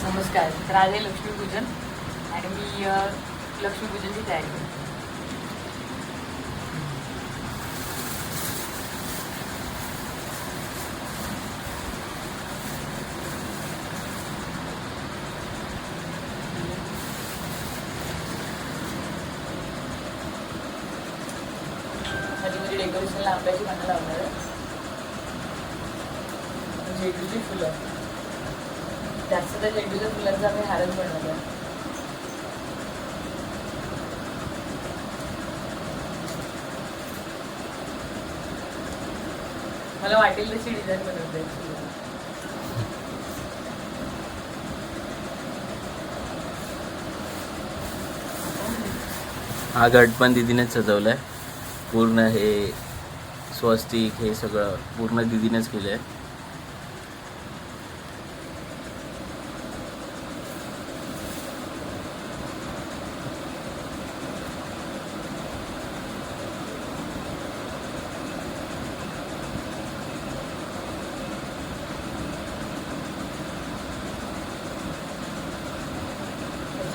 नमस्कार. तर आज आहे लक्ष्मीपूजन आणि मी लक्ष्मीपूजनची तयारी करते. माझी डेकोरेशनला आंब्याची पानं लावणार आहे. झेंडूची फुलं, जास्त त्या झेंडूच्या फुलांचा आम्ही हारच बनवला. मला वाटेल तशी डिझाईन बनवते. हा गट पण दीदीनेच सजवलाय. पूर्ण हे स्वस्तिक हे सगळं पूर्ण दीदीनेच केलंय.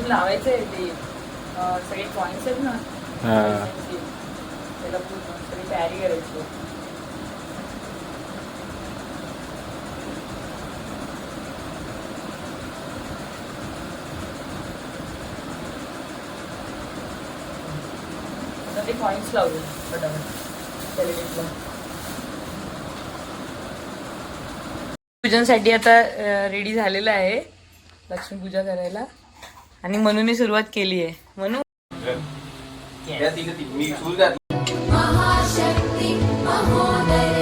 लावायचं आहे ते सगळे पॉइंट्स आहेत ना, त्याला पूर्ण सगळी तयारी करायची. आता ते पॉइंट्स लावले पटापट. पूजनसाठी आता रेडी झालेलं आहे लक्ष्मीपूजा करायला आणि मनूने सुरुवात केली आहे. मनू महाशक्ती महोदय